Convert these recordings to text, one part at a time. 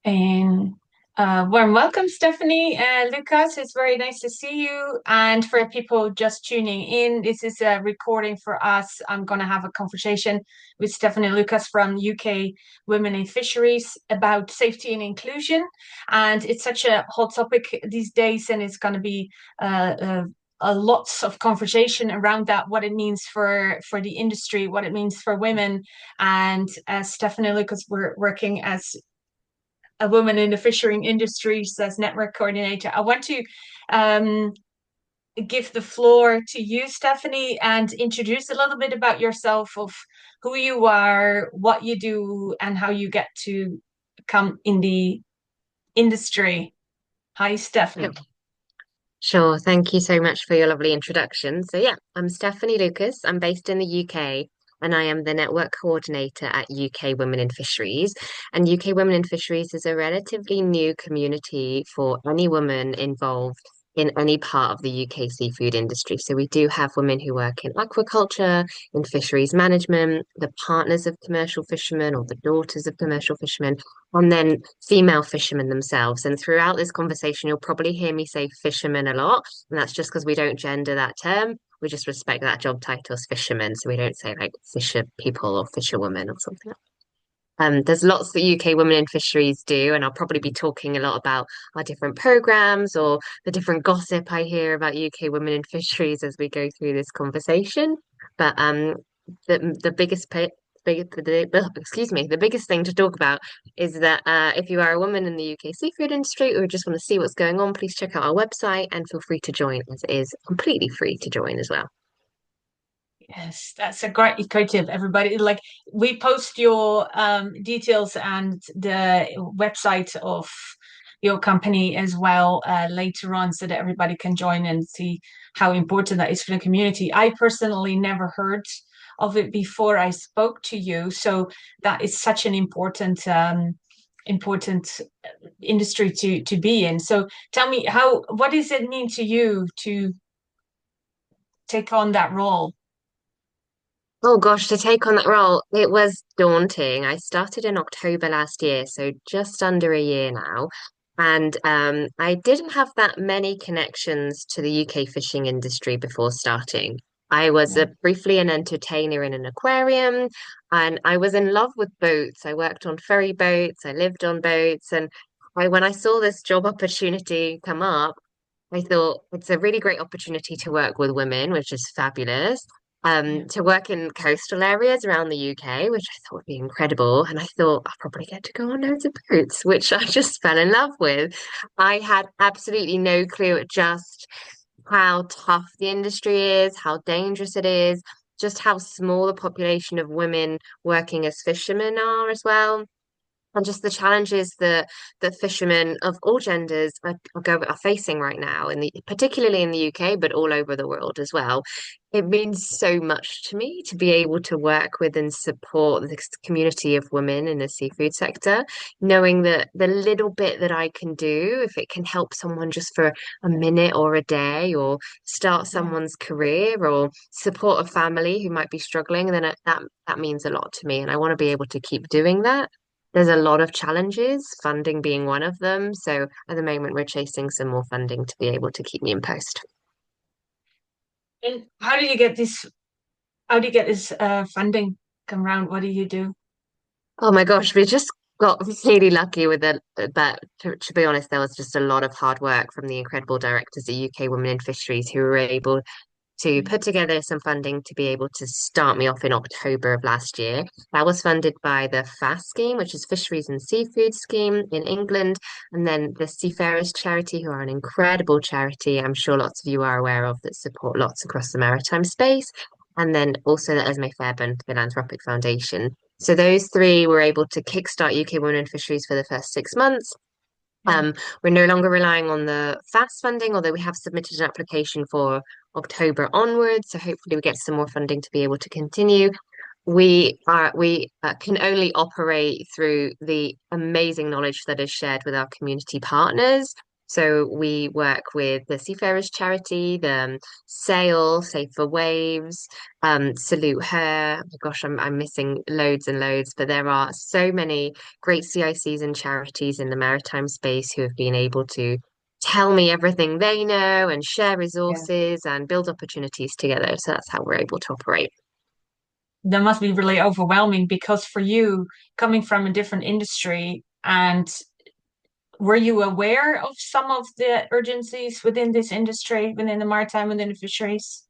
And warm welcome, Stephanie and Lucas. It's very nice to see you. And for people just tuning in, this is a recording for us. I'm going to have a conversation with Stephanie and Lucas from UK Women in Fisheries about safety and inclusion. And it's such a hot topic these days, and it's going to be uh, uh, lots of conversation around that, what it means for the industry, what it means for women. And as Stephanie and Lucas were working as a woman in the fishing industry as network coordinator. I want to um, give the floor to you, Stephanie, and introduce a little bit about yourself, of who you are, what you do, and how you get to come in the industry. Hi, Yep. Stephanie. Sure. Thank you so much for your lovely introduction. So, yeah, I'm Stephanie Lucas. I'm based in the UK and I am the network coordinator at UK Women in Fisheries. And UK Women in Fisheries is a relatively new community for any woman involved in any part of the UK seafood industry. So, we do have women who work in aquaculture, in fisheries management, the partners of commercial fishermen or the daughters of commercial fishermen, and then female fishermen themselves. And throughout this conversation, you'll probably hear me say fishermen a lot. And that's just because we don't gender that term. We just respect that job title as fishermen. So we don't say like fisher people or fisherwomen or something like that. There's lots that UK Women in Fisheries do, and I'll probably be talking a lot about our different programs or the different gossip I hear about UK Women in Fisheries as we go through this conversation. But the biggest excuse me, the biggest thing to talk about is that if you are a woman in the UK seafood industry or just want to see what's going on, please check out our website and feel free to join, as it is completely free to join as well. Yes, that's a great tip, everybody. Like, we post your details and the website of your company as well later on, so that everybody can join and see how important that is for the community. I personally never heard of it before I spoke to you, so that is such an important industry to be in. So tell me, how what does it mean to you to take on that role? Oh gosh, to take on that role, it was daunting. I started in October last year, so just under a year now. And I didn't have that many connections to the UK fishing industry before starting. I was briefly an entertainer in an aquarium, and I was in love with boats. I worked on ferry boats, I lived on boats, and when I saw this job opportunity come up, I thought it's a really great opportunity to work with women, which is fabulous. Yeah. To work in coastal areas around the UK, which I thought would be incredible. And I thought I'll probably get to go on loads of boats, which I just fell in love with. I had absolutely no clue at just how tough the industry is, how dangerous it is, just how small the population of women working as fishermen are as well, and just the challenges that fishermen of all genders are facing right now, particularly in the UK, but all over the world as well. It means so much to me to be able to work with and support this community of women in the seafood sector, knowing that the little bit that I can do, if it can help someone just for a minute or a day, or start Yeah. someone's career, or support a family who might be struggling, then that means a lot to me, and I want to be able to keep doing that. There's a lot of challenges, funding being one of them. So at the moment, we're chasing some more funding to be able to keep me in post. And how do you get this? How do you get this funding come around? What do you do? Oh my gosh, we just got really lucky with it. But to be honest, there was just a lot of hard work from the incredible directors at UK Women in Fisheries who were able to put together some funding to be able to start me off in October of last year. That was funded by the FASS scheme, which is Fisheries and Seafood Scheme in England, and then the Seafarers Charity, who are an incredible charity I'm sure lots of you are aware of that support lots across the maritime space, and then also the Esme Fairbairn Philanthropic Foundation. So those three were able to kickstart UK Women in Fisheries for the first 6 months. Yeah. We're no longer relying on the FAST funding, although we have submitted an application for October onwards. So hopefully we get some more funding to be able to continue. We can only operate through the amazing knowledge that is shared with our community partners. So we work with the Seafarers Charity, the Sail, Safer Waves, Salute Her. Oh my gosh, I'm missing loads and loads, but there are so many great CICs and charities in the maritime space who have been able to tell me everything they know and share Yeah. resources and build opportunities together. So that's how we're able to operate. That must be really overwhelming because for you, coming from a different industry, and were you aware of some of the urgencies within this industry, within the maritime, within the fisheries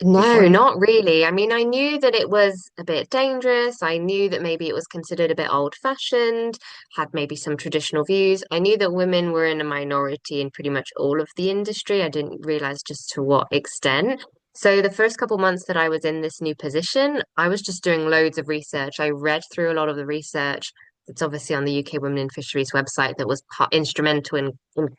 before No, you? not really. I mean, I knew that it was a bit dangerous. I knew that maybe it was considered a bit old-fashioned, had maybe some traditional views. I knew that women were in a minority in pretty much all of the industry. I didn't realize just to what extent. So the first couple months that I was in this new position, I was just doing loads of research. I read through a lot of the research. It's obviously on the UK Women in Fisheries website that was instrumental in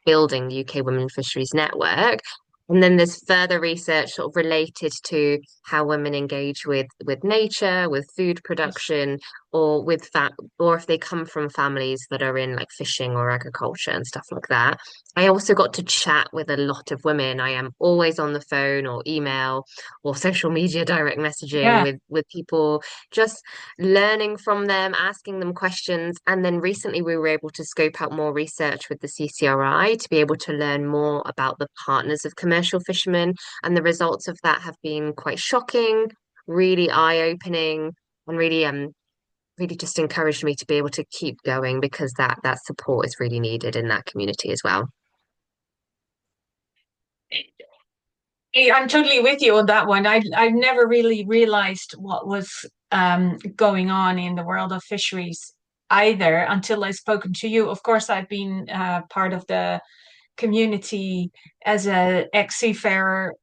building the UK Women in Fisheries network. And then there's further research sort of related to how women engage with nature, with food Yes. production, or with fat, or if they come from families that are in like fishing or agriculture and stuff like that. I also got to chat with a lot of women. I am always on the phone or email or social media direct messaging Yeah. with people, just learning from them, asking them questions. And then recently we were able to scope out more research with the CCRI to be able to learn more about the partners of commercial fishermen. And the results of that have been quite shocking, really eye-opening, and really just encouraged me to be able to keep going because that support is really needed in that community as well. I'm totally with you on that one. I've never really realized what was going on in the world of fisheries either until I've spoken to you. Of course, I've been part of the community as a ex-seafarer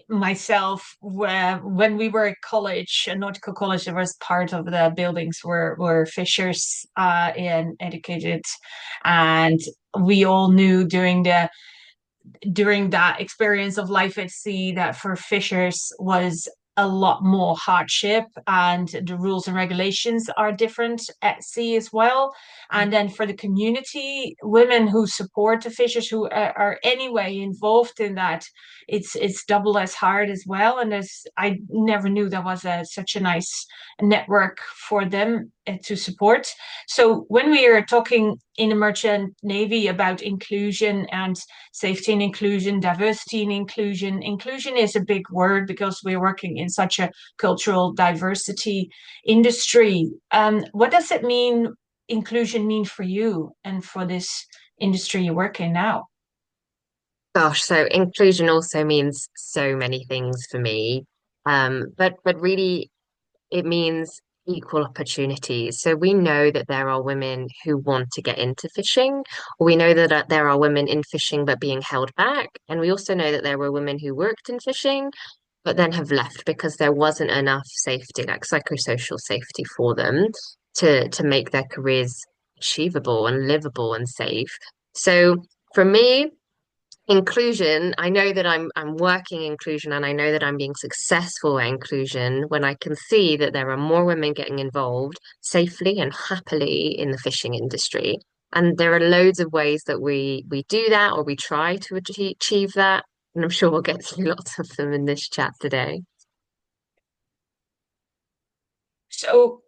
myself. When we were at college, a nautical college, there was part of the buildings were fishers and educated, and we all knew during that experience of life at sea that for fishers was a lot more hardship, and the rules and regulations are different at sea as well. And then for the community, women who support the fishers who are anyway involved in that, it's double as hard as well. And there's I never knew there was such a nice network for them to support. So when we are talking in the merchant navy about inclusion and safety and inclusion, diversity and inclusion. Inclusion is a big word because we're working in such a cultural diversity industry. What does it mean, inclusion mean for you and for this industry you work in now? Gosh, so inclusion also means so many things for me. But really it means equal opportunities. So we know that there are women who want to get into fishing. We know that there are women in fishing but being held back. And we also know that there were women who worked in fishing but then have left because there wasn't enough safety, like psychosocial safety for them to make their careers achievable and livable and safe. So for me, inclusion, I know that I'm working inclusion and I know that I'm being successful at inclusion when I can see that there are more women getting involved safely and happily in the fishing industry. And there are loads of ways that we do that or we try to achieve that. And I'm sure we'll get through lots of them in this chat today. So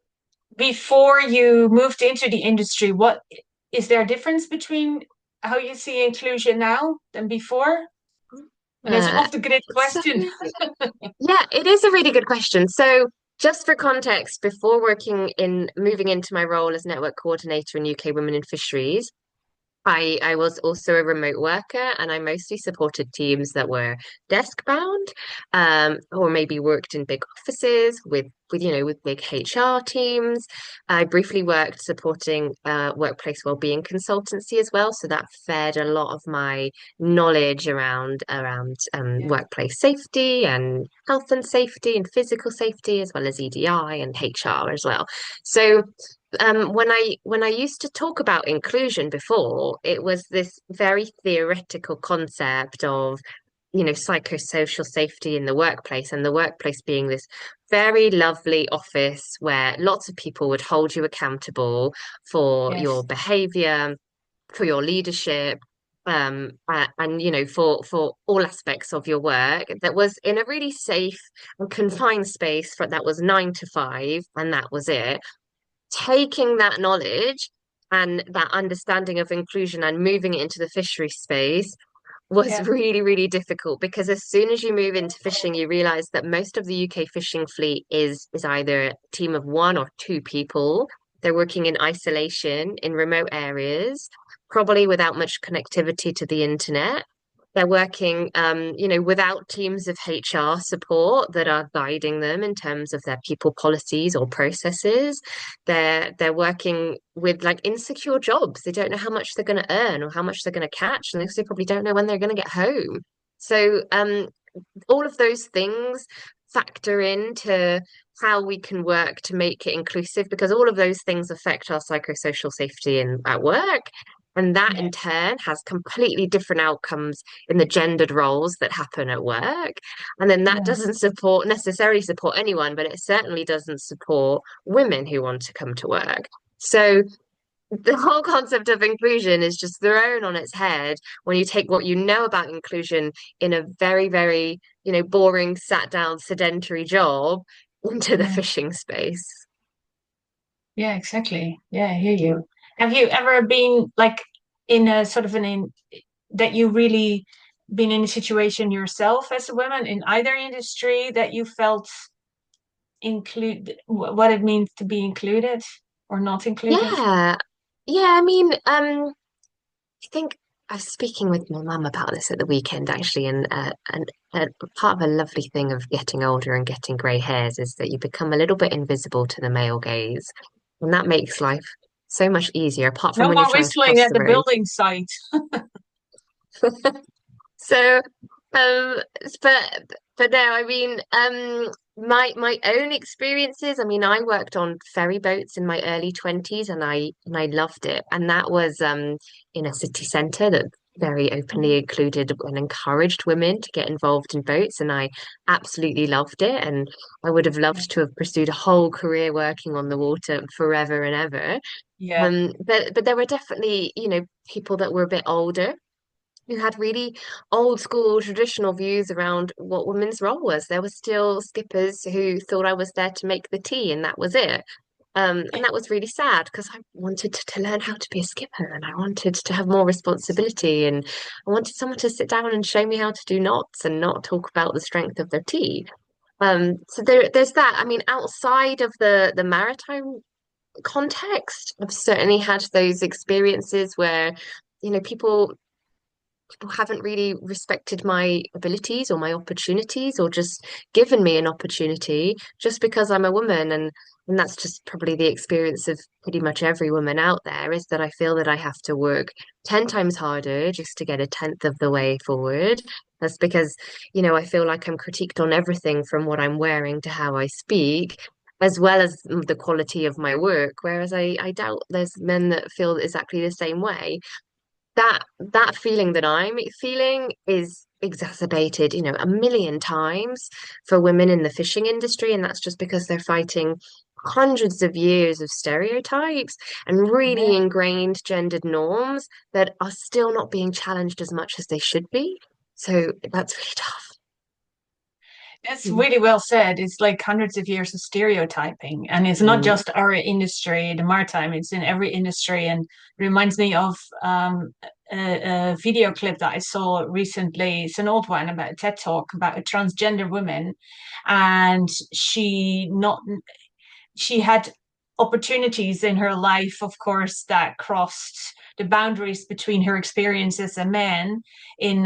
before you moved into the industry, what is there a difference between how you see inclusion now than before? And it's Uh, off the grid so question. yeah, it is a really good question. So, just for context, before moving into my role as network coordinator in UK Women in Fisheries, I was also a remote worker and I mostly supported teams that were desk bound, or maybe worked in big offices with big HR teams. I briefly worked supporting workplace wellbeing consultancy as well. So that fed a lot of my knowledge around Yeah. workplace safety and health and safety and physical safety, as well as EDI and HR as well. So when I used to talk about inclusion before, it was this very theoretical concept of, psychosocial safety in the workplace, and the workplace being this very lovely office where lots of people would hold you accountable for your Yes. behavior, for your leadership. and for all aspects of your work that was in a really safe and confined space for that was 9 to 5, and that was it. Taking that knowledge and that understanding of inclusion and moving it into the fishery space was Yeah. really, really difficult because as soon as you move into fishing, you realize that most of the UK fishing fleet is either a team of 1 or 2 people. They're working in isolation in remote areas, probably without much connectivity to the internet. They're working, without teams of HR support that are guiding them in terms of their people policies or processes. They're working with like insecure jobs. They don't know how much they're going to earn or how much they're going to catch, and they probably don't know when they're going to get home. So, all of those things factor into how we can work to make it inclusive because all of those things affect our psychosocial safety at work. And that Yeah. in turn has completely different outcomes in the gendered roles that happen at work. And then that Yeah. doesn't necessarily support anyone, but it certainly doesn't support women who want to come to work. So the whole concept of inclusion is just thrown on its head when you take what you know about inclusion in a very, very, boring, sat down, sedentary job into the Yeah. fishing space. Yeah, exactly. Yeah, I hear you. Have you ever been like in a sort of that you really been in a situation yourself as a woman in either industry that you felt what it means to be included or not included? Yeah. Yeah, I mean, I think I was speaking with my mum about this at the weekend actually, and part of a lovely thing of getting older and getting grey hairs is that you become a little bit invisible to the male gaze, and that makes life so much easier, apart from No when you're more trying to whistling cross at the the road. building site. So, um, but but no, I mean, my own experiences. I mean, I worked on ferry boats in my early 20s, and I loved it. And that was in a city centre that very openly included and encouraged women to get involved in boats, and I absolutely loved it. And I would have Yeah. loved to have pursued a whole career working on the water forever and ever. Yeah. But there were definitely, people that were a bit older who had really old school traditional views around what women's role was. There were still skippers who thought I was there to make the tea and that was it. And that was really sad because I wanted to learn how to be a skipper and I wanted to have more responsibility and I wanted someone to sit down and show me how to do knots and not talk about the strength of the tea. So there's that. I mean, outside of the maritime context, I've certainly had those experiences where, people haven't really respected my abilities or my opportunities or just given me an opportunity just because I'm a woman and that's just probably the experience of pretty much every woman out there is that I feel that I have to work 10 times harder just to get a tenth of the way forward. That's because, I feel like I'm critiqued on everything from what I'm wearing to how I speak, as well as the quality of my work. Whereas I doubt there's men that feel exactly the same way. That feeling that I'm feeling is exacerbated, a million times for women in the fishing industry, and that's just because they're fighting hundreds of years of stereotypes and really Yeah. ingrained gendered norms that are still not being challenged as much as they should be. So that's really tough. That's Mm. really well said. It's like hundreds of years of stereotyping, and it's not Mm. just our industry, the maritime. It's in every industry, and reminds me of a video clip that I saw recently. It's an old one about a TED talk about a transgender woman, and she had opportunities in her life, of course, that crossed the boundaries between her experience as a man in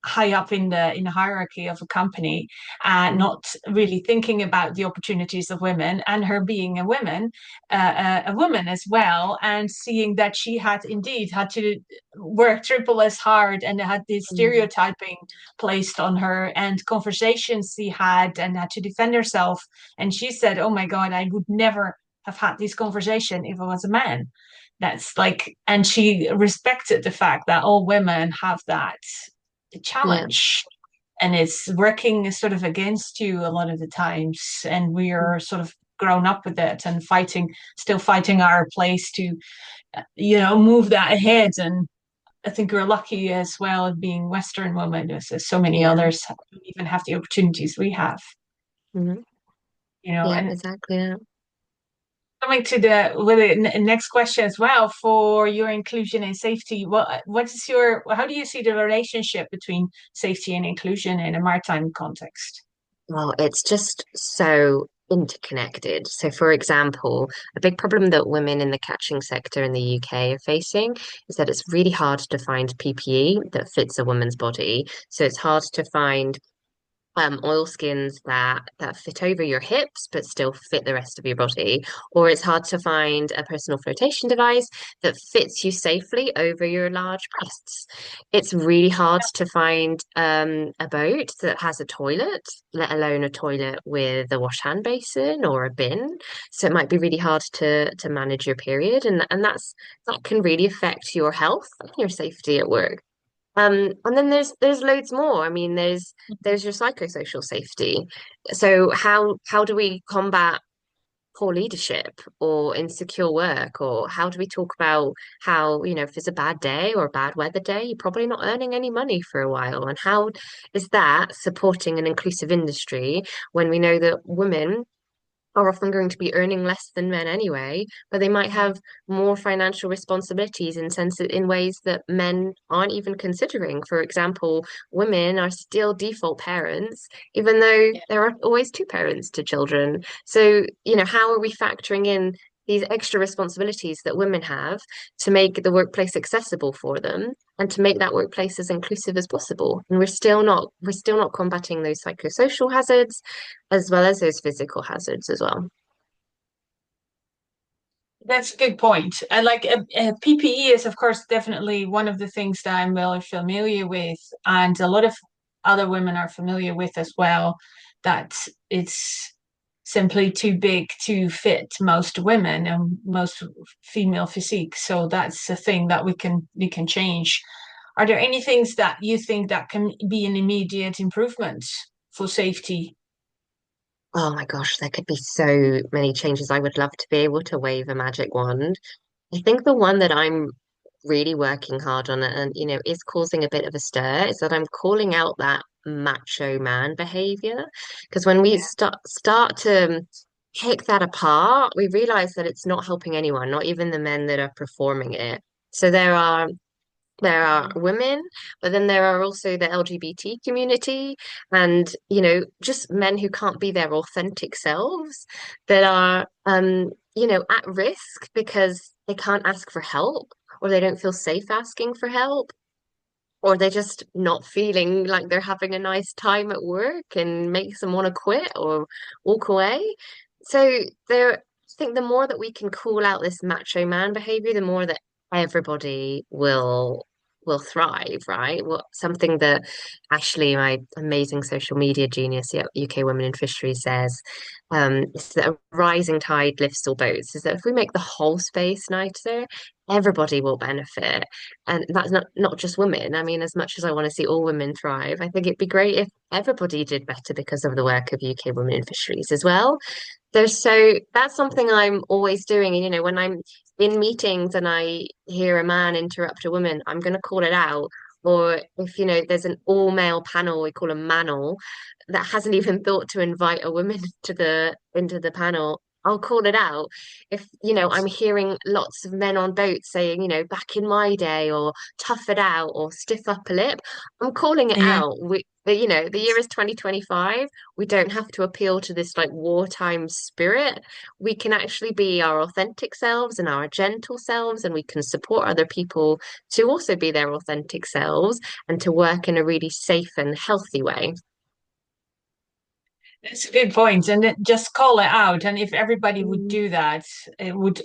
high up in the hierarchy of a company, and Mm. not really thinking about the opportunities of women, and her being a woman as well, and seeing that she had indeed had to work triple as hard and had this Mm. stereotyping placed on her and conversations she had to defend herself, and she said, "Oh my God, I would never have had this conversation if I was a man." That's like, and she respected the fact that all women have that Yeah. challenge, and it's working sort of against you a lot of the times. And we are sort of grown up with it and still fighting our place to, move that ahead. And I think we're lucky as well being Western women. There's so many Yeah. others don't even have the opportunities we have, Hmm. Yeah, and exactly that. coming to the with the next question as well for your inclusion and safety. What is your how do you see the relationship between safety and inclusion in a maritime context? Well, it's just so interconnected. So, for example, a big problem that women in the catching sector in the UK are facing is that it's really hard to find PPE that fits a woman's body. So, it's hard to find oilskins that fit over your hips but still fit the rest of your body, or it's hard to find a personal flotation device that fits you safely over your large breasts. It's really hard to find a boat that has a toilet, let alone a toilet with a wash hand basin or a bin. So it might be really hard to manage your period, and that can really affect your health and your safety at work. And then there's loads more. I mean, there's your psychosocial safety. So how do we combat poor leadership or insecure work, or how do we talk about how, if it's a bad day or a bad weather day, you're probably not earning any money for a while, and how is that supporting an inclusive industry when we know that women are often going to be earning less than men anyway, but they might have more financial responsibilities in ways that men aren't even considering. For example, women are still default parents, even though there are always two parents to children. So, how are we factoring in these extra responsibilities that women have to make the workplace accessible for them and to make that workplace as inclusive as possible? And we're still not combating those psychosocial hazards as well as those physical hazards as well. That's a good point. And PPE is, of course, definitely one of the things that I'm well familiar with, and a lot of other women are familiar with as well, that it's simply too big to fit most women and most female physique. So that's a thing that we can change. Are there any things that you think that can be an immediate improvement for safety? Oh my gosh, there could be so many changes. I would love to be able to wave a magic wand. I think the one that I'm really working hard on and is causing a bit of a stir is that I'm calling out that macho man behavior. Because when we Yeah. start to pick that apart, we realize that it's not helping anyone, not even the men that are performing it. So there are women, but then there are also the LGBT community and, just men who can't be their authentic selves that are, at risk because they can't ask for help or they don't feel safe asking for help or they're just not feeling like they're having a nice time at work and makes them want to quit or walk away. So I think the more that we can call out this macho man behavior, the more that everybody will thrive, right? Something that Ashley, my amazing social media genius at UK Women in Fisheries, says is that a rising tide lifts all boats. Is that if we make the whole space nicer, everybody will benefit. And that's not just women. I mean, as much as I want to see all women thrive, I think it'd be great if everybody did better because of the work of UK Women in Fisheries as well. That's something I'm always doing. And when I'm in meetings and I hear a man interrupt a woman, I'm going to call it out. Or if there's an all-male panel, we call a manel, that hasn't even thought to invite a woman into the panel, I'll call it out. If I'm hearing lots of men on boats saying, back in my day, or tough it out, or stiff upper lip, I'm calling it Yeah. out. The year is 2025. We don't have to appeal to this like wartime spirit. We can actually be our authentic selves and our gentle selves, and we can support other people to also be their authentic selves and to work in a really safe and healthy way. That's a good point. And just call it out. And if everybody would Mm, do that, it would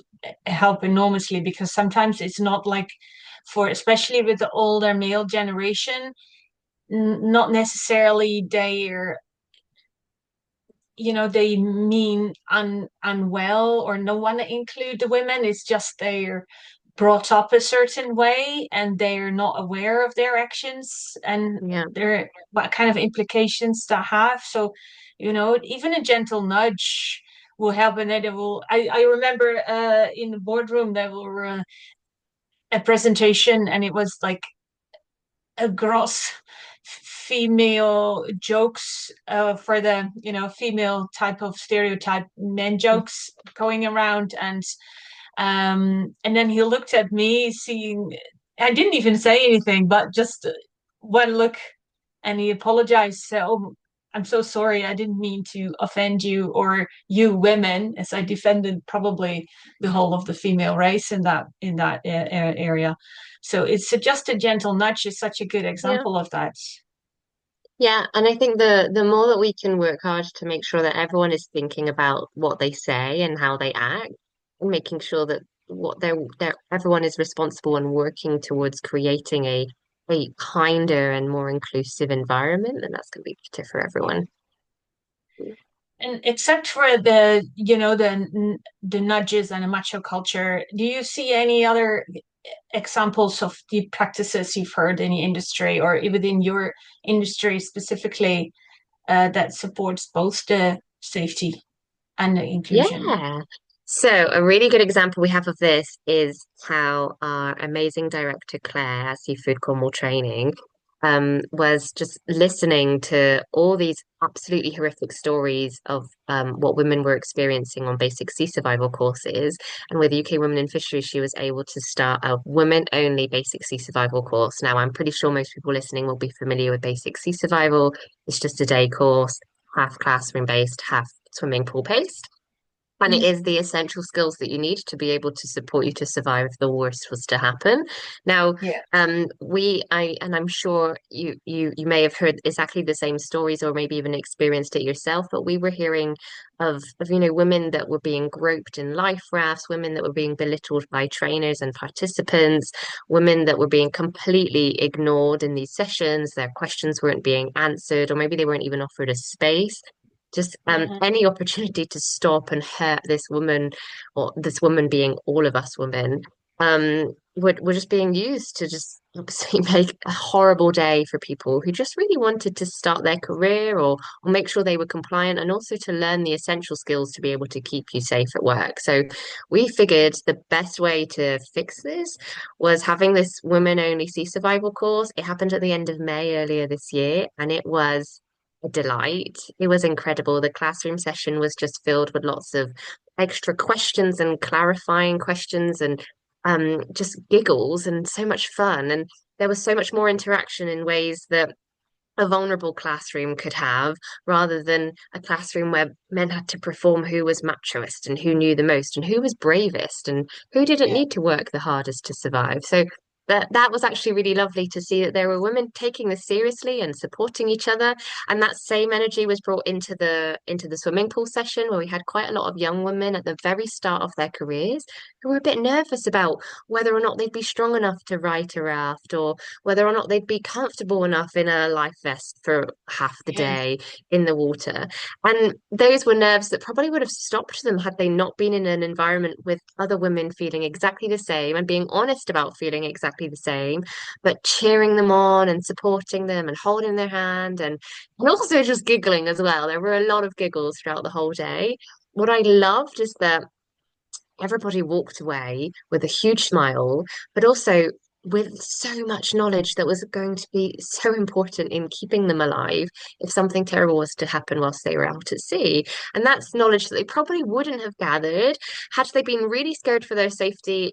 help enormously because sometimes it's not like especially with the older male generation, not necessarily they mean unwell or no one to include the women. It's just they're brought up a certain way and they're not aware of their actions and yeah. their what kind of implications that have. So, even a gentle nudge will help, and it will. I remember in the boardroom there were a presentation, and it was like a gross female jokes for the female type of stereotype men jokes going around, and then he looked at me, seeing I didn't even say anything, but just one look, and he apologized. So, "Oh, I'm so sorry. I didn't mean to offend you or you women," as I defended probably the whole of the female race in that area. So it's just a gentle nudge is such a good Yeah. example of that. Yeah, and I think the more that we can work hard to make sure that everyone is thinking about what they say and how they act, and making sure that what they're everyone is responsible and working towards creating a kinder and more inclusive environment, and that's going to be better for Yeah. everyone. And except for the nudges and a macho culture, do you see any other examples of the practices you've heard in the industry or within your industry specifically that supports both the safety and the inclusion? Yeah. So a really good example we have of this is how our amazing director Claire at Seafood Cornwall Training was just listening to all these absolutely horrific stories of what women were experiencing on basic sea survival courses. And with UK Women in Fisheries, she was able to start a women-only basic sea survival course. Now, I'm pretty sure most people listening will be familiar with basic sea survival. It's just a day course, half classroom based, half swimming pool based. And it Mm. is the essential skills that you need to be able to support you to survive if the worst was to happen. Now, Yeah. and I'm sure you may have heard exactly the same stories or maybe even experienced it yourself, but we were hearing of women that were being groped in life rafts, women that were being belittled by trainers and participants, women that were being completely ignored in these sessions, their questions weren't being answered, or maybe they weren't even offered a space. Just Hmm. any opportunity to stop and hurt this woman, or this woman being all of us women, were just being used to just obviously make a horrible day for people who just really wanted to start their career or make sure they were compliant and also to learn the essential skills to be able to keep you safe at work. So we figured the best way to fix this was having this women only sea survival course. It happened at the end of May earlier this year, and it was a delight. It was incredible. The classroom session was just filled with lots of extra questions and clarifying questions and just giggles and so much fun. And there was so much more interaction in ways that a vulnerable classroom could have rather than a classroom where men had to perform who was machoist and who knew the most and who was bravest and who didn't Yeah. need to work the hardest to survive. So that was actually really lovely to see that there were women taking this seriously and supporting each other. And that same energy was brought into the swimming pool session where we had quite a lot of young women at the very start of their careers who were a bit nervous about whether or not they'd be strong enough to ride a raft or whether or not they'd be comfortable enough in a life vest for half the Yeah. day in the water. And those were nerves that probably would have stopped them had they not been in an environment with other women feeling exactly the same and being honest about feeling exactly the same, but cheering them on and supporting them and holding their hand and also just giggling as well. There were a lot of giggles throughout the whole day. What I loved is that everybody walked away with a huge smile, but also with so much knowledge that was going to be so important in keeping them alive if something terrible was to happen whilst they were out at sea. And that's knowledge that they probably wouldn't have gathered had they been really scared for their safety,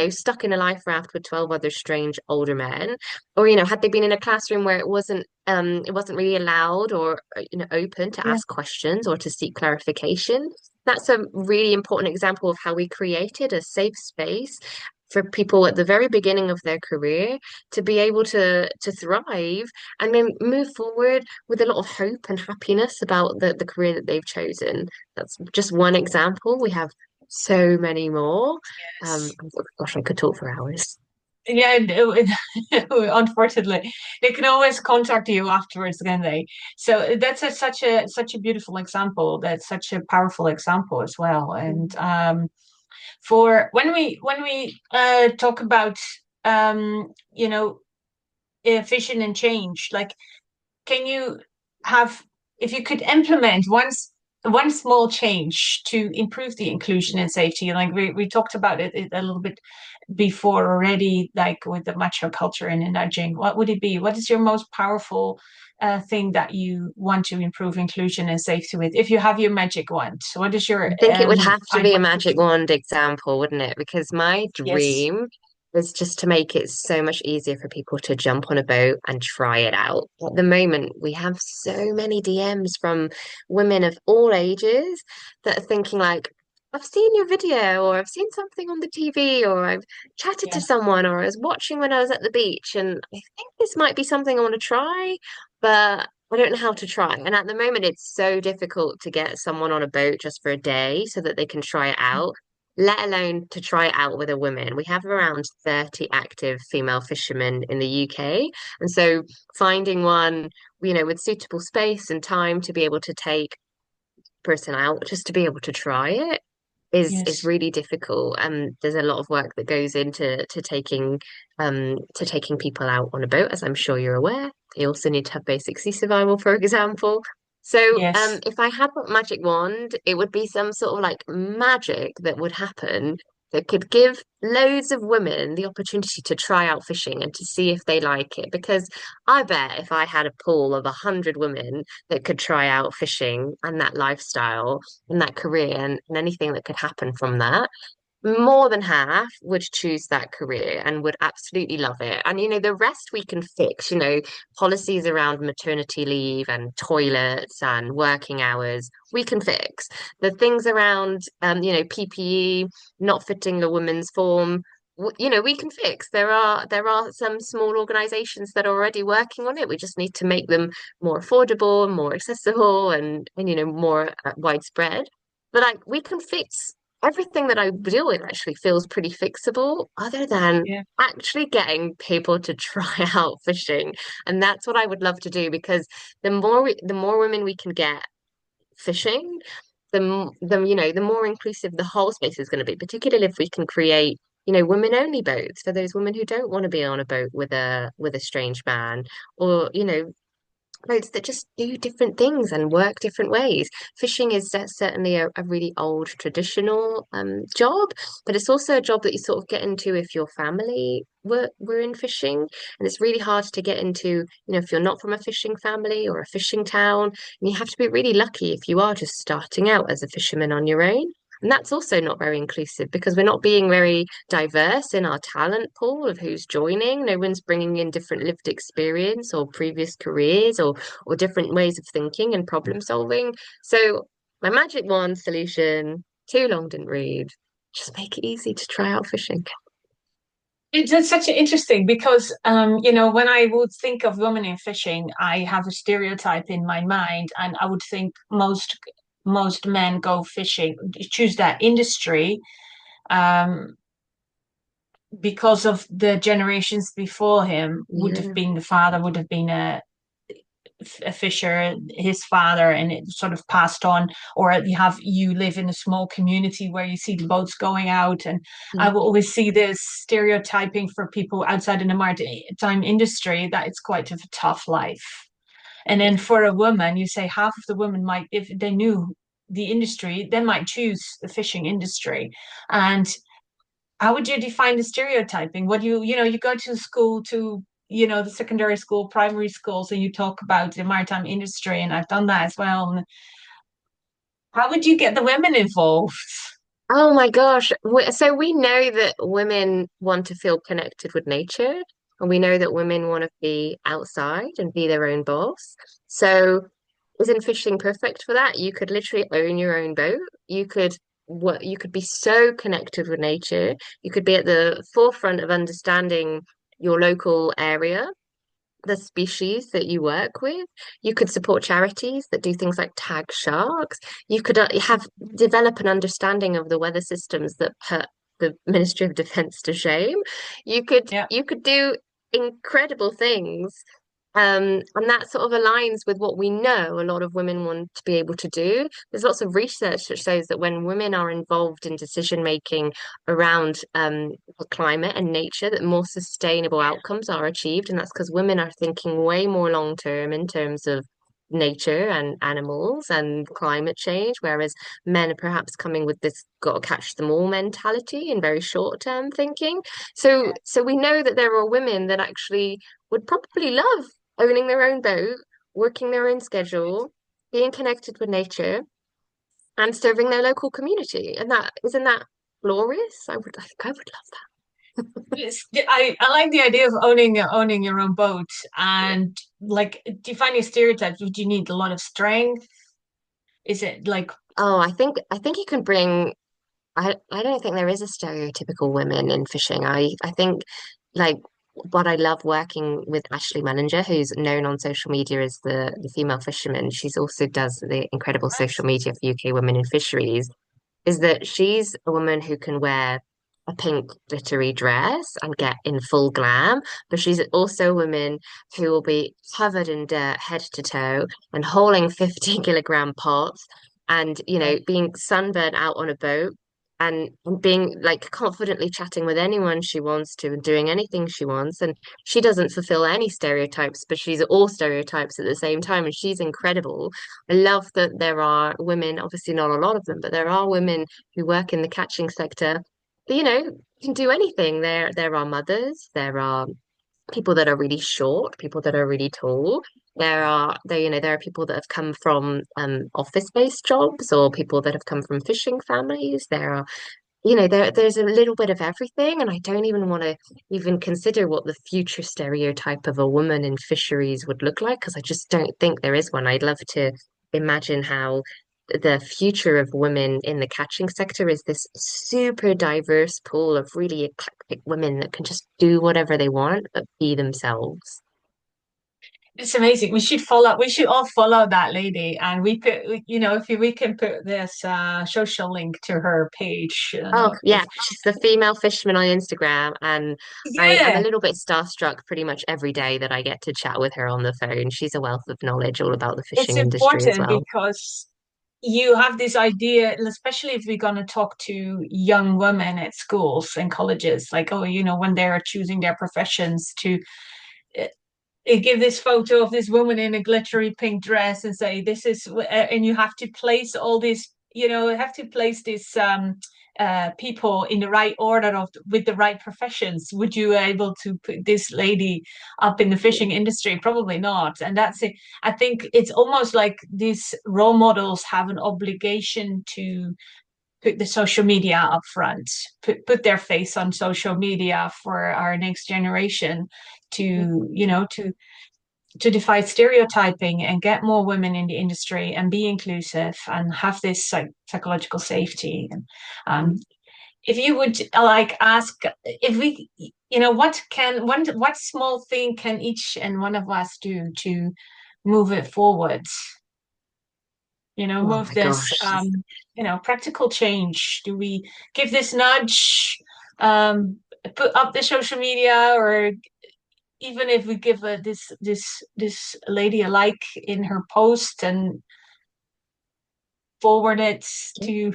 stuck in a life raft with 12 other strange older men, or, had they been in a classroom where it wasn't really allowed or, open to Yeah. ask questions or to seek clarification. That's a really important example of how we created a safe space for people at the very beginning of their career to be able to thrive and then move forward with a lot of hope and happiness about the career that they've chosen. That's just one example. We have so many more. Yes. Gosh, I could talk for hours. Yeah, unfortunately, they can always contact you afterwards, can they? So that's such a beautiful example. That's such a powerful example as well. And for when we talk about vision and change, like, can you have if you could implement once? one small change to improve the inclusion and safety. Like we talked about it a little bit before already, like with the macho culture and the nudging. What would it be? What is your most powerful thing that you want to improve inclusion and safety with? If you have your magic wand, what is your I think it would have to find be a one magic cookie? wand example, wouldn't it? Because my Yes. dream is just to make it so much easier for people to jump on a boat and try it out. At the moment, we have so many DMs from women of all ages that are thinking like, I've seen your video, or I've seen something on the TV, or I've chatted to Yeah. someone, or I was watching when I was at the beach, and I think this might be something I want to try, but I don't know how to try. And at the moment, it's so difficult to get someone on a boat just for a day so that they can try it out, let alone to try it out with a woman. We have around 30 active female fishermen in the UK. And so finding one, with suitable space and time to be able to take person out just to be able to try it is Yes. really difficult. There's a lot of work that goes into to taking people out on a boat, as I'm sure you're aware. They also need to have basic sea survival, for example. So, Yes. if I had that magic wand, it would be some sort of like magic that would happen that could give loads of women the opportunity to try out fishing and to see if they like it. Because I bet if I had a pool of 100 women that could try out fishing and that lifestyle and that career and anything that could happen from that, more than half would choose that career and would absolutely love it. And the rest we can fix, policies around maternity leave and toilets and working hours, we can fix. The things around PPE not fitting a woman's form, we can fix. There are some small organizations that are already working on it. We just need to make them more affordable, more accessible, and more widespread. But like we can fix everything that I deal with actually feels pretty fixable, other than Yeah. actually getting people to try out fishing. And that's what I would love to do because the more women we can get fishing, the more inclusive the whole space is going to be, particularly if we can create women only boats for those women who don't want to be on a boat with a strange man, or boats that just do different things and work different ways. Fishing is certainly a really old traditional job, but it's also a job that you sort of get into if your family were in fishing. And it's really hard to get into, if you're not from a fishing family or a fishing town. And you have to be really lucky if you are just starting out as a fisherman on your own. And that's also not very inclusive because we're not being very diverse in our talent pool of who's joining. No one's bringing in different lived experience or previous careers or different ways of thinking and problem solving. So my magic wand solution, too long didn't read. Just make it easy to try out fishing. It's such an interesting because when I would think of women in fishing, I have a stereotype in my mind, and I would think most men go fishing, choose that industry, um, because of the generations before him would have Yeah. been the father would have been a fisher, his father, and it sort of passed on. Or you live in a small community where you see the boats going out, and I will always see this stereotyping for people outside in the maritime industry that it's quite a tough life. And then for a woman, you say half of the women might, if they knew the industry, they might choose the fishing industry. And how would you define the stereotyping? What you go to school to, the secondary school, primary schools, and you talk about the maritime industry, and I've done that as well. And how would you get the women involved? Oh my gosh. So we know that women want to feel connected with nature, and we know that women want to be outside and be their own boss. So isn't fishing perfect for that? You could literally own your own boat. You could be so connected with nature. You could be at the forefront of understanding your local area, the species that you work with. You could support charities that do things like tag sharks. You could have develop an understanding of the weather systems that put the Ministry of Defense to shame. You could Yeah. you could do incredible things. And that sort of aligns with what we know a lot of women want to be able to do. There's lots of research that shows that when women are involved in decision making around climate and nature, that more sustainable outcomes are achieved. And that's because women are thinking way more long term in terms of nature and animals and climate change, whereas men are perhaps coming with this got to catch them all mentality and very short term thinking. So we know that there are women that actually would probably love owning their own boat, working their own schedule, being connected with nature and serving their local community. And that isn't that glorious? I think I would love I like the idea of owning your own boat that. and like defining stereotypes. Would you need a lot of strength? Is it like Oh, I think you can bring I don't think there is a stereotypical women in fishing. I think like what I love working with Ashley Mellinger, who's known on social media as the female fisherman. She's also does the incredible social right? media for UK women in fisheries. Is that she's a woman who can wear a pink glittery dress and get in full glam, but she's also a woman who will be covered in dirt head to toe and hauling 50 kilogram pots and, you know, Right. being sunburned out on a boat and being like confidently chatting with anyone she wants to and doing anything she wants. And she doesn't fulfill any stereotypes, but she's all stereotypes at the same time. And she's incredible. I love that there are women, obviously not a lot of them, but there are women who work in the catching sector that, you know, can do anything. There are mothers, there are people that are really short, people that are really tall. You know, there are people that have come from office-based jobs or people that have come from fishing families. There are you know, there's a little bit of everything, and I don't even want to even consider what the future stereotype of a woman in fisheries would look like because I just don't think there is one. I'd love to imagine how the future of women in the catching sector is this super diverse pool of really eclectic women that can just do whatever they want but be themselves. It's amazing. We should follow. We should all follow that lady, and you know, if we can put this social link to her page, Oh, yeah, if she's the female fisherman on Instagram, and I am a yeah, little bit starstruck pretty much every day that I get to chat with her on the phone. She's a wealth of knowledge all about the it's fishing industry as important well. because you have this idea, especially if we're going to talk to young women at schools and colleges, like, oh, you know, when they're choosing their professions, to uh, give this photo of this woman in a glittery pink dress and say this is and you have to place all these, you know, have to place these people in the right order of with the right professions. Would you able to put this lady up in the fishing industry? Probably not. And that's it. I think it's almost like these role models have an obligation to put the social media up front, put their face on social media for our next generation to, you know, to defy stereotyping and get more women in the industry and be inclusive and have this psychological safety. And if you would like ask if we, you know, what small thing can each and one of us do to move it forward? You know, Oh move my this, gosh. you know, practical change. Do we give this nudge, um, put up the social media, or even if we give this lady a like in her post and forward it to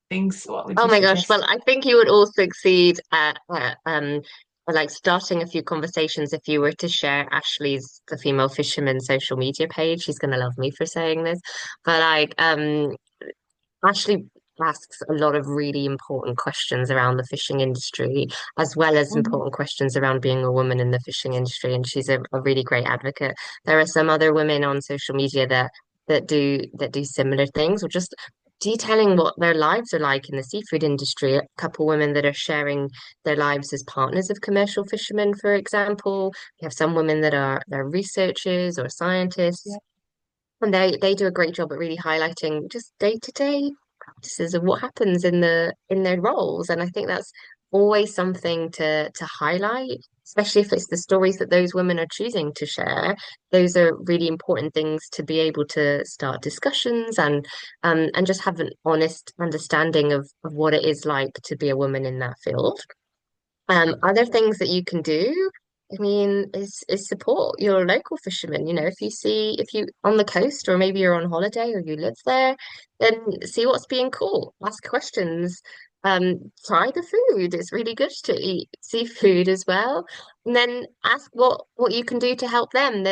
things, what would Oh you my gosh. suggest? Well, I think you would all succeed at like starting a few conversations if you were to share Ashley's the female fisherman social media page. She's gonna love me for saying this. But like Ashley asks a lot of really important questions around the fishing industry, as well as Mhm. important questions around being a woman in the fishing industry. And she's a really great advocate. There are some other women on social media that do similar things, or just detailing what their lives are like in the seafood industry. A couple women that are sharing their lives as partners of commercial fishermen, for example. We have some women that are they're researchers or scientists. Yeah. And they do a great job at really highlighting just day-to-day practices of what happens in their roles. And I think that's always something to highlight, especially if it's the stories that those women are choosing to share. Those are really important things to be able to start discussions and just have an honest understanding of what it is like to be a woman in that field. Other things that you can do, I mean, is support your local fishermen. You know, if you on the coast or maybe you're on holiday or you live there, then see what's being caught. Ask questions. Try the food. It's really good to eat seafood as well. And then ask what you can do to help them.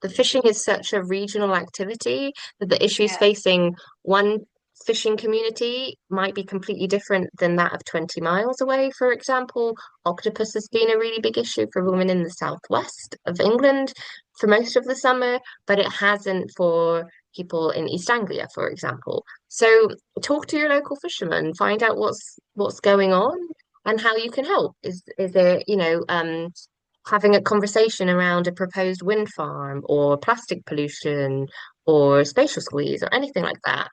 the fishing is such a regional activity that the issues Yeah. facing one fishing community might be completely different than that of 20 miles away. For example, octopus has been a really big issue for women in the southwest of England for most of the summer, but it hasn't for people in East Anglia, for example. So talk to your local fishermen, find out what's going on and how you can help. Is there, having a conversation around a proposed wind farm or plastic pollution or spatial squeeze or anything like that.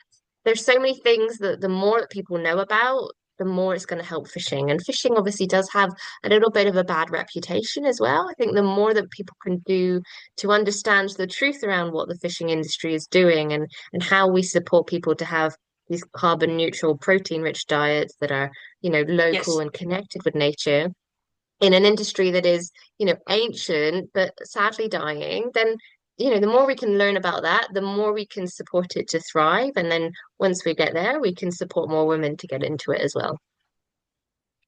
There's so many things that the more that people know about, the more it's going to help fishing. And fishing obviously does have a little bit of a bad reputation as well. I think the more that people can do to understand the truth around what the fishing industry is doing and how we support people to have these carbon neutral, protein rich diets that are, local Yes. and connected with nature in an industry that is, ancient but sadly dying, then, the more we can learn about that, the more we can support it to thrive. And then once we get there, we can support more women to get into it as well.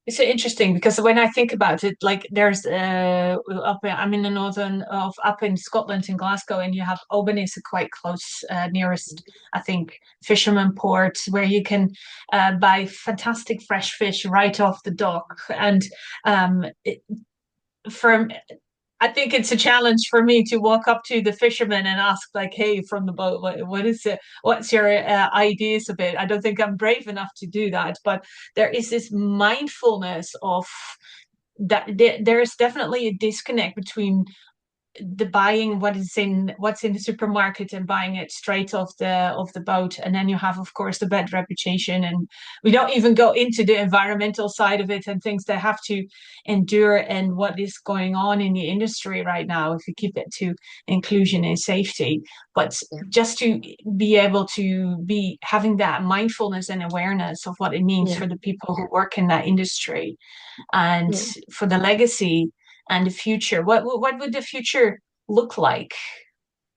It's so interesting because when I think about it, like there's I'm in the northern of up in Scotland in Glasgow, and you have Oban is a quite close nearest, I think, fisherman port where you can buy fantastic fresh fish right off the dock. And it, from I think it's a challenge for me to walk up to the fisherman and ask, like, "Hey, from the boat, what is it? What's your ideas of it?" I don't think I'm brave enough to do that, but there is this mindfulness of that. There is definitely a disconnect between the buying what's in the supermarket and buying it straight off the boat, and then you have of course the bad reputation, and we don't even go into the environmental side of it and things they have to endure and what is going on in the industry right now if you keep it to inclusion and safety. But Yeah, just to be able to be having that mindfulness and awareness of what it means yeah, for the people who work in that industry and yeah. for the legacy and the future. What would the future look like?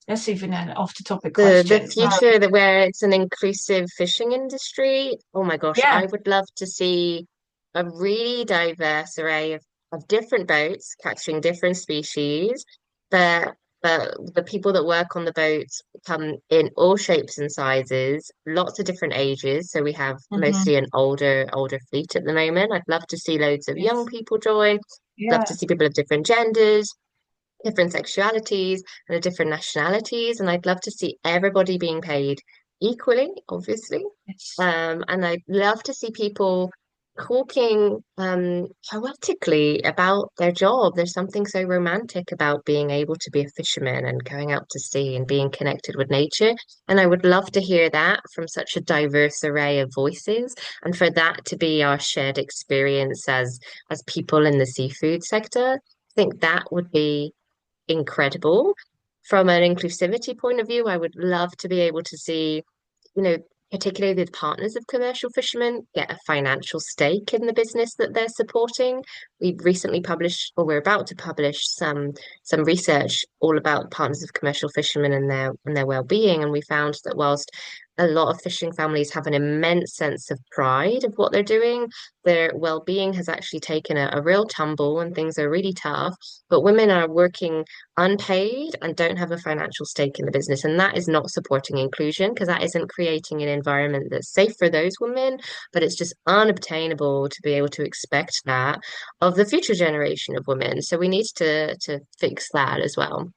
That's even an off the topic The question. future that where it's an inclusive fishing industry, oh my gosh, Yeah. I would love to see a really diverse array of different boats catching different species, but the people that work on the boats come in all shapes and sizes, lots of different ages. So we have Hmm. mostly an older fleet at the moment. I'd love to see loads of young Yes. people join, love to Yeah. see people of different genders, different sexualities and different nationalities. And I'd love to see everybody being paid equally, obviously. Yes. And I'd love to see people talking poetically about their job. There's something so romantic about being able to be a fisherman and going out to sea and being connected with nature. And I would love to hear that from such a diverse array of voices, and for that to be our shared experience as people in the seafood sector. I think that would be incredible. From an inclusivity point of view, I would love to be able to see, you know, particularly the partners of commercial fishermen get a financial stake in the business that they're supporting. We've recently published, or we're about to publish, some research all about partners of commercial fishermen and their well-being, and we found that whilst a lot of fishing families have an immense sense of pride of what they're doing, their well-being has actually taken a real tumble and things are really tough. But women are working unpaid and don't have a financial stake in the business. And that is not supporting inclusion because that isn't creating an environment that's safe for those women, but it's just unobtainable to be able to expect that of the future generation of women. So we need to fix that as well.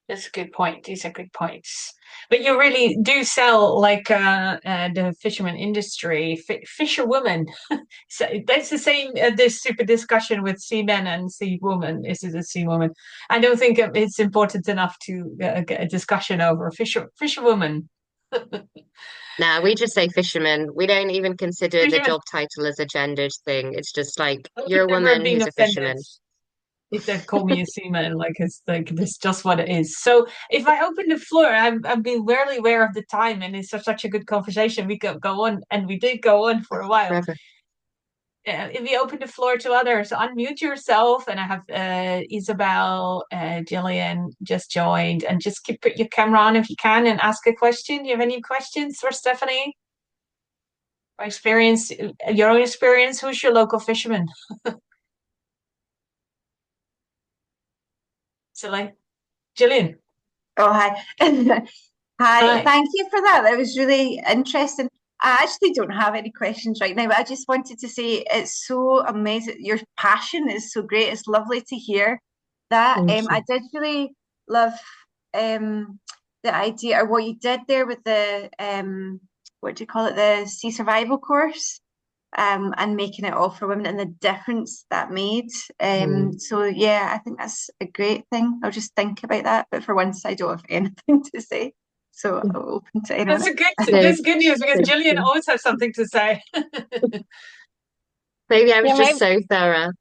That's a good point. These are good points. But you really do sell like the fisherman industry, fisherwoman. So that's the same. This super discussion with seamen and sea woman. Is it a sea woman? I don't think it's important enough to get a discussion over fisherwoman. Now we just say fisherman. We don't even consider the Fisherman. job title as a gendered thing. It's just like I you're a have never woman been who's a offended fisherman. if they call me a seaman. Like it's just what it is. So if I open the floor, I've been rarely aware of the time, and it's such a good conversation. We could go on, and we did go on for a while. Forever. If we open the floor to others, unmute yourself. And I have Isabel, Jillian just joined, and just keep put your camera on if you can and ask a question. Do you have any questions for Stephanie? Or experience, your own experience? Who's your local fisherman? So like Jillian. Oh, hi. Hi, Hi. thank you for that. That was really interesting. I actually don't have any questions right now, but I just wanted to say it's so amazing. Your passion is so great. It's lovely to hear that. Thank I you. did really love um, the idea or what you did there with the what do you call it, the sea survival course, and making it all for women and the difference that made. Mm. So yeah, I think that's a great thing. I'll just think about that. But for once, I don't have anything to say, so I'm open to anyone That's a else. good No, that's good news because thank Gillian you. always has something to say. Maybe I was Yeah, just maybe. so thorough.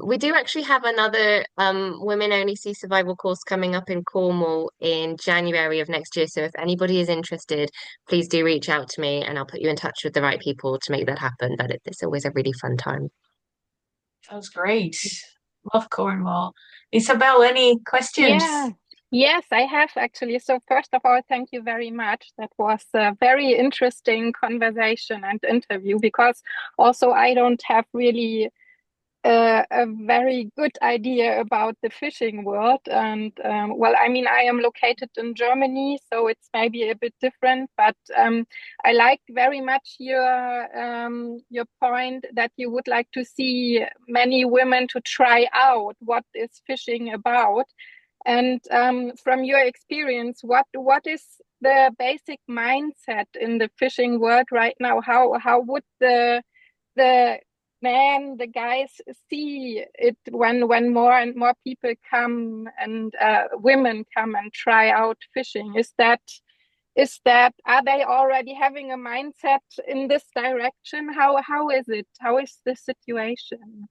We do actually have another women-only sea survival course coming up in Cornwall in January of next year. So if anybody is interested, please do reach out to me and I'll put you in touch with the right people to make that happen. But it's always a really fun time. Sounds great. Love Cornwall. Isabel, any Yeah. questions? Yes, I have actually. So first of all, thank you very much. That was a very interesting conversation and interview because also I don't have really a very good idea about the fishing world. And well, I mean, I am located in Germany, so it's maybe a bit different. But I like very much your point that you would like to see many women to try out what is fishing about. And from your experience, what is the basic mindset in the fishing world right now? How would the the guys see it when more and more people come and women come and try out fishing? Is that are they already having a mindset in this direction? How is it? How is the situation?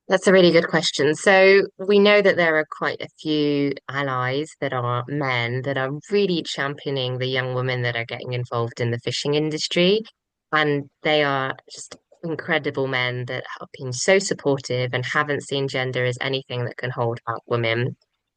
That's a really good question. So we know that there are quite a few allies that are men that are really championing the young women that are getting involved in the fishing industry. And they are just incredible men that have been so supportive and haven't seen gender as anything that can hold back women.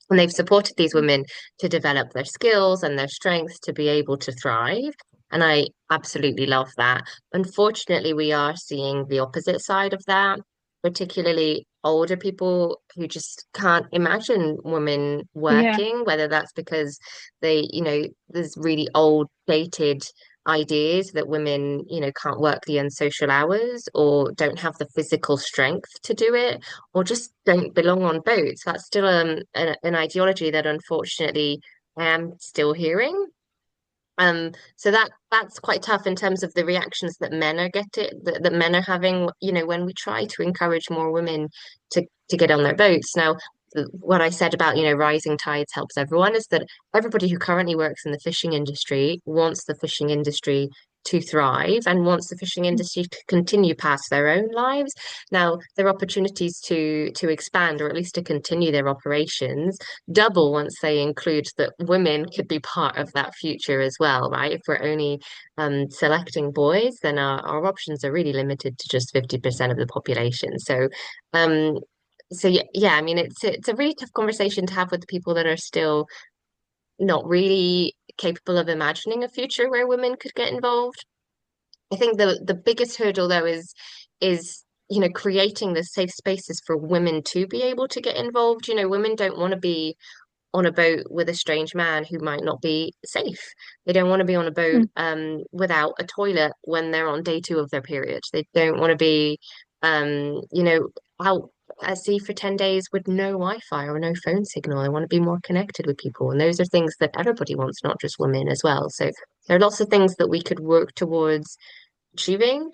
And they've supported these women to develop their skills and their strengths to be able to thrive. And I absolutely love that. Unfortunately, we are seeing the opposite side of that, particularly older people who just can't imagine women Yeah. working, whether that's because there's really old dated ideas that women, can't work the unsocial hours or don't have the physical strength to do it or just don't belong on boats. That's still an ideology that unfortunately I am still hearing. So that's quite tough in terms of the reactions that men are getting, that men are having, when we try to encourage more women to get on their boats. Now, what I said about, rising tides helps everyone is that everybody who currently works in the fishing industry wants the fishing industry to thrive and wants the fishing industry to continue past their own lives. Now, there are opportunities to expand or at least to continue their operations double once they include that women could be part of that future as well, right? If we're only selecting boys, then our options are really limited to just 50% of the population. Um, so I mean, it's a really tough conversation to have with the people that are still not really capable of imagining a future where women could get involved. I think the biggest hurdle though is creating the safe spaces for women to be able to get involved. Women don't want to be on a boat with a strange man who might not be safe. They don't want to be on a boat without a toilet when they're on day 2 of their period. They don't want to be out at sea for 10 days with no Wi-Fi or no phone signal. They want to be more connected with people. And those are things that everybody wants, not just women as well. So there are lots of things that we could work towards achieving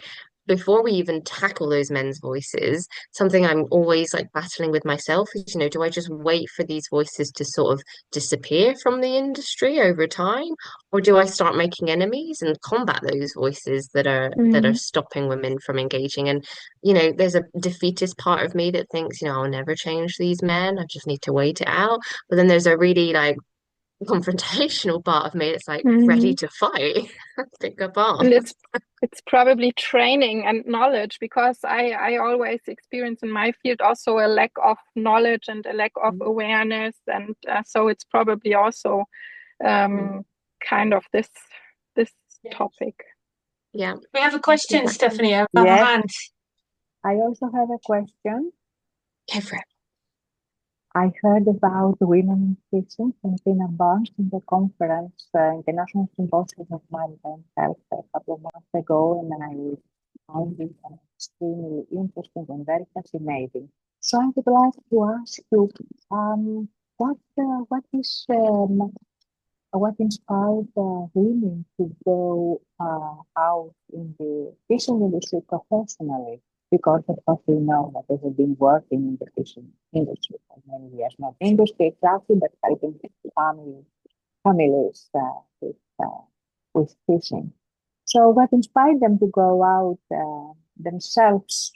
before we even tackle those men's voices. Something I'm always like battling with myself is, do I just wait for these voices to sort of disappear from the industry over time, or do I start making enemies and combat those voices that are Mm. stopping women from engaging? And there's a defeatist part of me that thinks, I'll never change these men. I just need to wait it out. But then there's a really like confrontational part of me that's like ready Mm. to fight, pick up And arms. it's probably training and knowledge because I always experience in my field also a lack of knowledge and a lack of awareness, and so it's probably also um, kind of this topic. Yeah, We have a question, exactly. Stephanie. I have a Yes, hand. I also have a question. Go for it. I heard about women in fishing and been advanced in the conference, International Symposium of Maritime Health a couple of months ago, and I found it extremely interesting and very fascinating. So I would like to ask you, what inspired women to go out in the fishing industry professionally? Because of course we know that they have been working in the fishing industry for many years, not industry exactly, but helping families with fishing. So what inspired them to go out themselves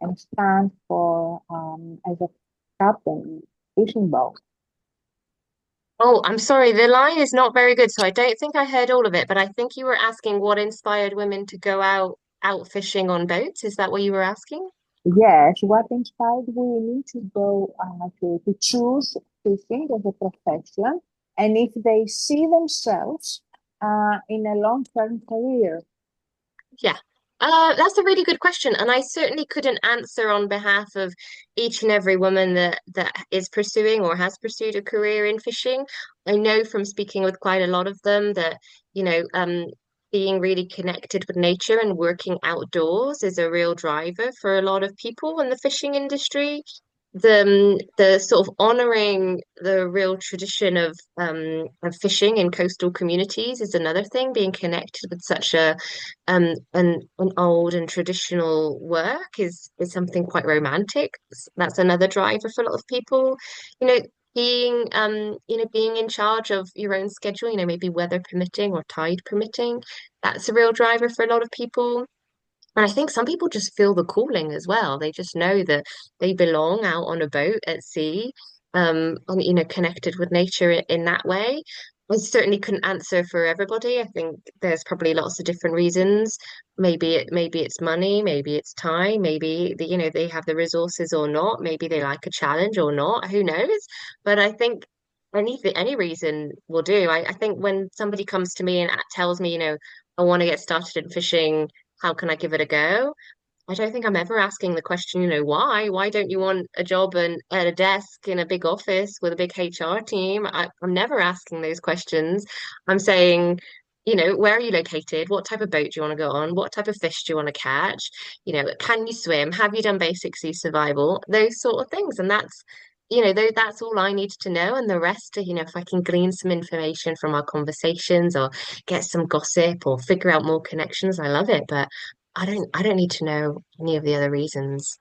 and stand for as a captain fishing boat? Oh, I'm sorry, the line is not very good, so I don't think I heard all of it, but I think you were asking what inspired women to go out fishing on boats. Is that what you were asking? Yes, what inspired women to go to choose fishing as a profession, and if they see themselves in a long-term career. Yeah. That's a really good question, and I certainly couldn't answer on behalf of each and every woman that is pursuing or has pursued a career in fishing. I know from speaking with quite a lot of them that, you know, being really connected with nature and working outdoors is a real driver for a lot of people in the fishing industry. The sort of honoring the real tradition of fishing in coastal communities is another thing. Being connected with such a an old and traditional work is something quite romantic. That's another driver for a lot of people. You know, being in charge of your own schedule, you know, maybe weather permitting or tide permitting, that's a real driver for a lot of people. And I think some people just feel the calling as well. They just know that they belong out on a boat at sea, and you know, connected with nature in that way. I certainly couldn't answer for everybody. I think there's probably lots of different reasons. Maybe it's money, maybe it's time, maybe you know, they have the resources or not. Maybe they like a challenge or not. Who knows? But I think any reason will do. I think when somebody comes to me and tells me, you know, I want to get started in fishing, how can I give it a go? I don't think I'm ever asking the question, you know, why? Why don't you want a job at a desk in a big office with a big HR team? I'm never asking those questions. I'm saying, you know, where are you located? What type of boat do you want to go on? What type of fish do you want to catch? You know, can you swim? Have you done basic sea survival? Those sort of things. And that's, you know, that's all I need to know. And the rest, you know, if I can glean some information from our conversations or get some gossip or figure out more connections, I love it. But I don't need to know any of the other reasons.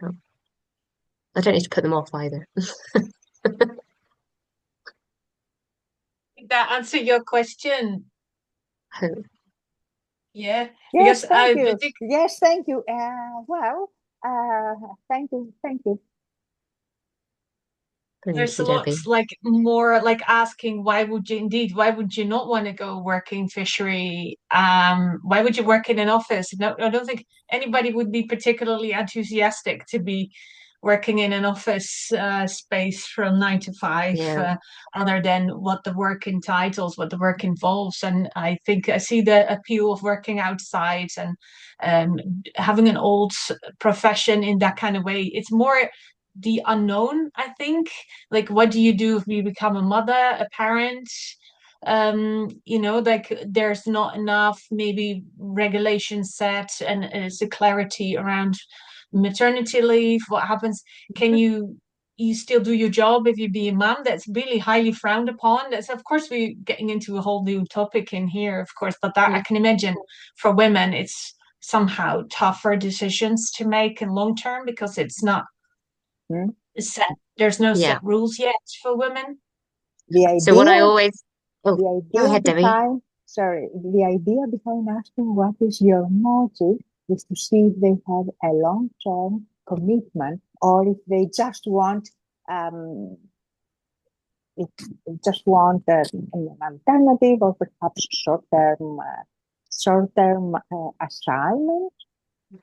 I don't need to put them off either. Did that answer your question? Yeah, Yes, because thank I you. think Yes, thank you. Thank you. Thank there's a you, lot Debbie. like more like asking why would you not want to go work in fishery? Why would you work in an office? No, I don't think anybody would be particularly enthusiastic to be working in an office space from 9 to 5, Yeah. other than what the work entitles, what the work involves. And I think I see the appeal of working outside and having an old profession in that kind of way. It's more the unknown, I think. Like, what do you do if you become a mother, a parent? You know, like there's not enough maybe regulation set, and it's a clarity around maternity leave. What happens? Can you still do your job if you be a mom? That's really highly frowned upon. That's, of course, we're getting into a whole new topic in here, of course, but that I Mm, can imagine for women it's somehow tougher decisions to make in long term because it's not Hmm? set. There's no yeah. set rules yet for women. The So what I idea, always, oh, the go idea ahead, Debbie. behind, sorry, the idea behind asking what is your motive is to see if they have a long-term commitment or if they just want um, if they just want an alternative or perhaps short-term assignment,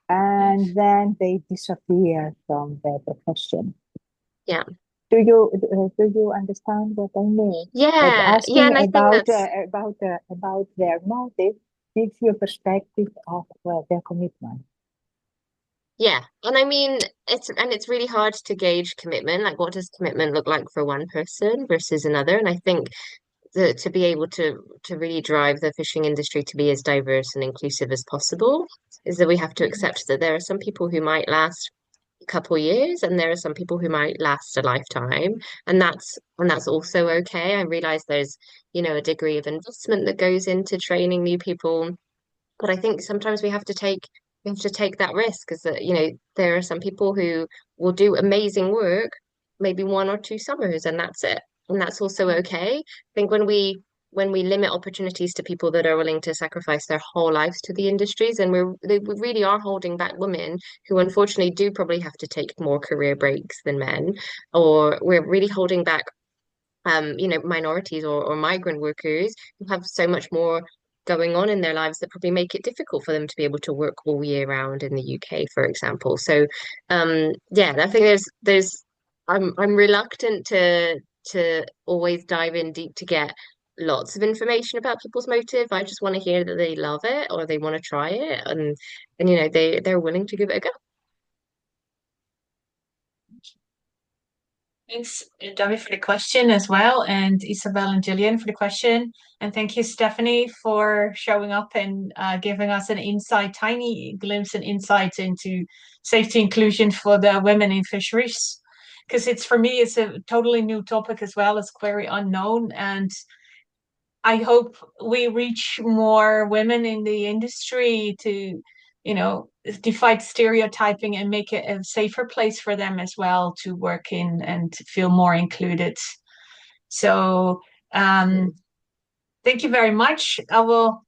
and then they disappear from the profession. Yeah. Do you understand what I mean? That Yeah, asking and I think that's about their motive gives you a perspective of their commitment. Yeah, and I mean it's really hard to gauge commitment. Like, what does commitment look like for one person versus another? And I think to be able to really drive the fishing industry to be as diverse and inclusive as possible is that we have to accept that there are some people who might last a couple years, and there are some people who might last a lifetime, and that's also okay. I realize there's, a degree of investment that goes into training new people, but I think sometimes we have to take that risk, because that, there are some people who will do amazing work, maybe 1 or 2 summers, and that's it. And that's also okay. I think when we limit opportunities to people that are willing to sacrifice their whole lives to the industries, and we really are holding back women who unfortunately do probably have to take more career breaks than men, or we're really holding back minorities or migrant workers who have so much more going on in their lives that probably make it difficult for them to be able to work all year round in the UK, for example. So, yeah, I think I'm reluctant to always dive in deep to get lots of information about people's motive. I just want to hear that they love it or they want to try it, and they're willing to give it a go. Thanks, Debbie, for the question as well, and Isabel and Gillian for the question. And thank you, Stephanie, for showing up and giving us an insight, tiny glimpse and insight into safety inclusion for the women in fisheries. Because for me, it's a totally new topic as well. It's very unknown. And I hope we reach more women in the industry to, defy stereotyping and make it a safer place for them as well to work in and feel more included. So, thank you very much. I will